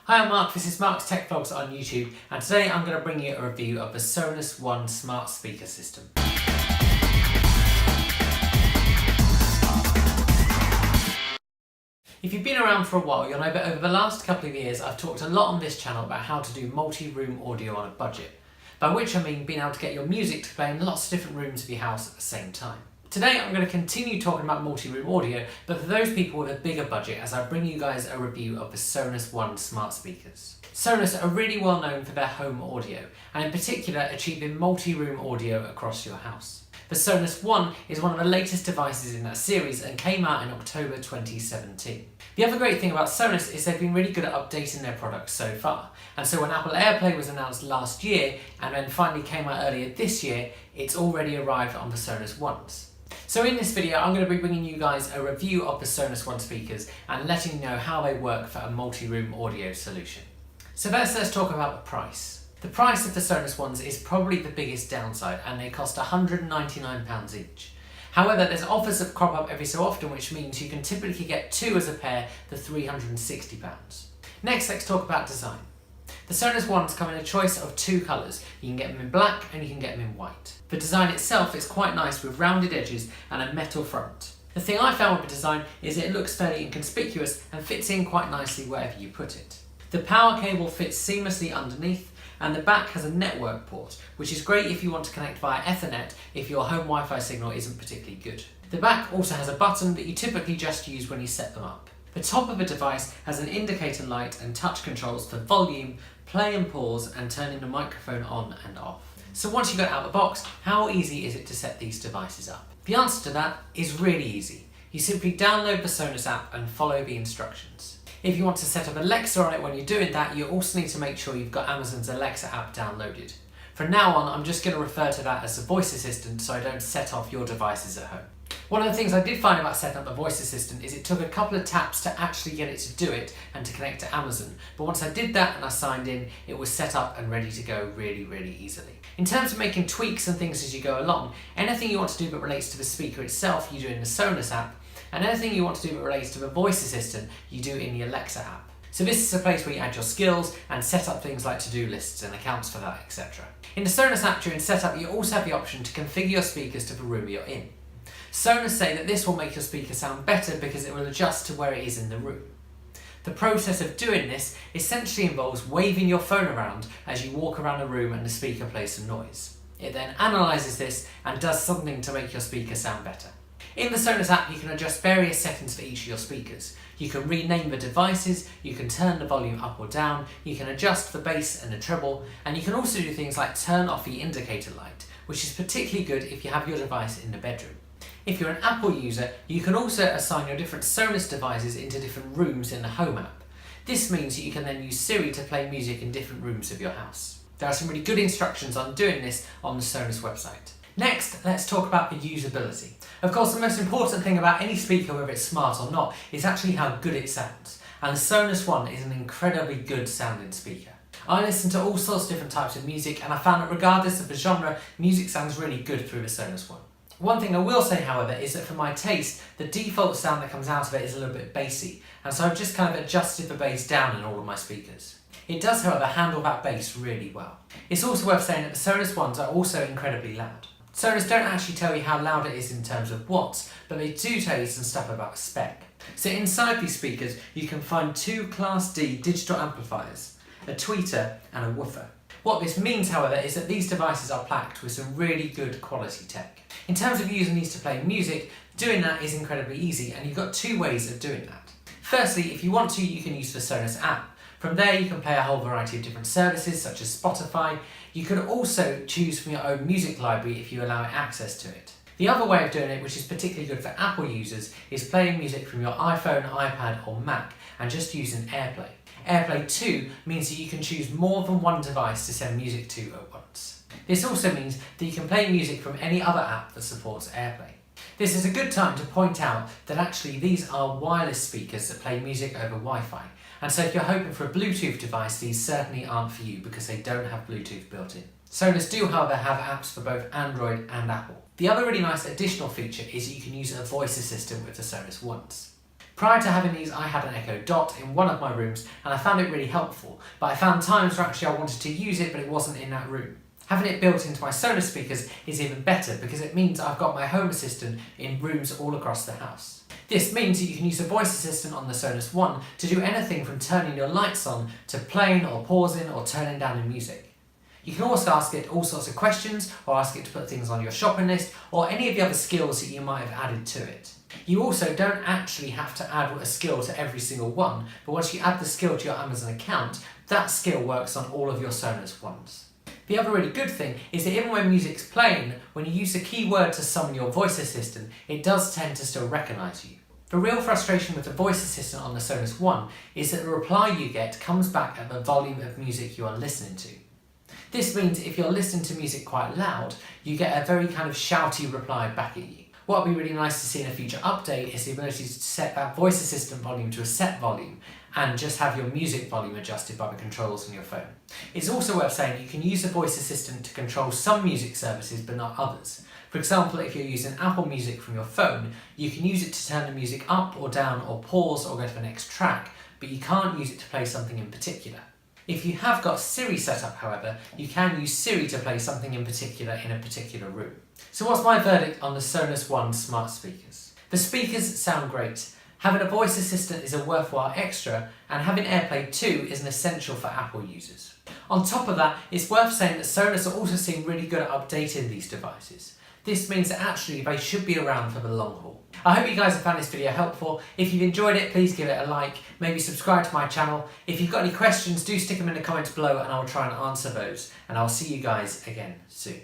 Hi, I'm Mark, this is Mark's Tech Vlogs on YouTube, and today I'm going to bring you a review of the Sonos One smart speaker system. If you've been around for a while, you'll know that over the last couple of years I've talked a lot on this channel about how to do multi-room audio on a budget, by which I mean being able to get your music to play in lots of different rooms of your house at the same time. Today I'm going to continue talking about multi-room audio, but for those people with a bigger budget, as I bring you guys a review of the Sonos One smart speakers. Sonos are really well known for their home audio, and in particular achieving multi-room audio across your house. The Sonos One is one of the latest devices in that series and came out in October 2017. The other great thing about Sonos is they've been really good at updating their products so far, and so when Apple AirPlay was announced last year and then finally came out earlier this year, it's already arrived on the Sonos Ones. So in this video I'm going to be bringing you guys a review of the Sonos One speakers and letting you know how they work for a multi-room audio solution. So first let's talk about the price. The price of the Sonos Ones is probably the biggest downside, and they cost £199 each. However, there's offers that crop up every so often, which means you can typically get two as a pair for £360. Next, let's talk about design. The Sonos Ones come in a choice of two colours. You can get them in black and you can get them in white. The design itself is quite nice with rounded edges and a metal front. The thing I found with the design is it looks fairly inconspicuous and fits in quite nicely wherever you put it. The power cable fits seamlessly underneath, and the back has a network port, which is great if you want to connect via Ethernet if your home Wi-Fi signal isn't particularly good. The back also has a button that you typically just use when you set them up. The top of the device has an indicator light and touch controls for volume, play and pause, and turning the microphone on and off. So once you got out of the box, how easy is it to set these devices up? The answer to that is really easy. You simply download the Sonos app and follow the instructions. If you want to set up Alexa on it when you're doing that, you also need to make sure you've got Amazon's Alexa app downloaded. From now on, I'm just going to refer to that as a voice assistant so I don't set off your devices at home. One of the things I did find about setting up a voice assistant is it took a couple of taps to actually get it to do it and to connect to Amazon. But once I did that and I signed in, it was set up and ready to go really easily. In terms of making tweaks and things as you go along, anything you want to do that relates to the speaker itself, you do in the Sonos app, and anything you want to do that relates to the voice assistant, you do in the Alexa app. So this is a place where you add your skills and set up things like to-do lists and accounts for that, etc. In the Sonos app during setup, you also have the option to configure your speakers to the room you're in. Sonos say that this will make your speaker sound better because it will adjust to where it is in the room. The process of doing this essentially involves waving your phone around as you walk around a room and the speaker plays some noise. It then analyses this and does something to make your speaker sound better. In the Sonos app you can adjust various settings for each of your speakers. You can rename the devices, you can turn the volume up or down, you can adjust the bass and the treble, and you can also do things like turn off the indicator light, which is particularly good if you have your device in the bedroom. If you're an Apple user, you can also assign your different Sonos devices into different rooms in the Home app. This means that you can then use Siri to play music in different rooms of your house. There are some really good instructions on doing this on the Sonos website. Next, let's talk about the usability. Of course, the most important thing about any speaker, whether it's smart or not, is actually how good it sounds. And the Sonos One is an incredibly good sounding speaker. I listen to all sorts of different types of music, and I found that regardless of the genre, music sounds really good through the Sonos One. One thing I will say, however, is that for my taste, the default sound that comes out of it is a little bit bassy, and so I've just kind of adjusted the bass down in all of my speakers. It does, however, handle that bass really well. It's also worth saying that the Sonos Ones are also incredibly loud. Sonos don't actually tell you how loud it is in terms of watts, but they do tell you some stuff about spec. So inside these speakers, you can find two Class D digital amplifiers, a tweeter and a woofer. What this means, however, is that these devices are packed with some really good quality tech. In terms of using these to play music, doing that is incredibly easy, and you've got two ways of doing that. Firstly, if you want to, you can use the Sonos app. From there you can play a whole variety of different services such as Spotify. You could also choose from your own music library if you allow access to it. The other way of doing it, which is particularly good for Apple users, is playing music from your iPhone, iPad or Mac and just using AirPlay. AirPlay 2 means that you can choose more than one device to send music to at once. This also means that you can play music from any other app that supports AirPlay. This is a good time to point out that actually these are wireless speakers that play music over Wi-Fi, and so if you're hoping for a Bluetooth device, these certainly aren't for you because they don't have Bluetooth built in. Sonos do, however, have apps for both Android and Apple. The other really nice additional feature is that you can use a voice assistant with the Sonos Ones. Prior to having these, I had an Echo Dot in one of my rooms and I found it really helpful, but I found times where actually I wanted to use it but it wasn't in that room. Having it built into my Sonos speakers is even better because it means I've got my home assistant in rooms all across the house. This means that you can use the voice assistant on the Sonos One to do anything from turning your lights on to playing or pausing or turning down the music. You can also ask it all sorts of questions or ask it to put things on your shopping list or any of the other skills that you might have added to it. You also don't actually have to add a skill to every single one, but once you add the skill to your Amazon account, that skill works on all of your Sonos Ones. The other really good thing is that even when music's playing, when you use a keyword to summon your voice assistant, it does tend to still recognise you. The real frustration with the voice assistant on the Sonos One is that the reply you get comes back at the volume of music you are listening to. This means if you're listening to music quite loud, you get a very kind of shouty reply back at you. What would be really nice to see in a future update is the ability to set that voice assistant volume to a set volume and just have your music volume adjusted by the controls on your phone. It's also worth saying you can use the voice assistant to control some music services but not others. For example, if you're using Apple Music from your phone, you can use it to turn the music up or down or pause or go to the next track, but you can't use it to play something in particular. If you have got Siri set up, however, you can use Siri to play something in particular in a particular room. So what's my verdict on the Sonos One smart speakers? The speakers sound great. Having a voice assistant is a worthwhile extra, and having AirPlay 2 is an essential for Apple users. On top of that, it's worth saying that Sonos are also seem really good at updating these devices. This means that actually they should be around for the long haul. I hope you guys have found this video helpful. If you've enjoyed it, please give it a like, maybe subscribe to my channel. If you've got any questions, do stick them in the comments below and I'll try and answer those. And I'll see you guys again soon.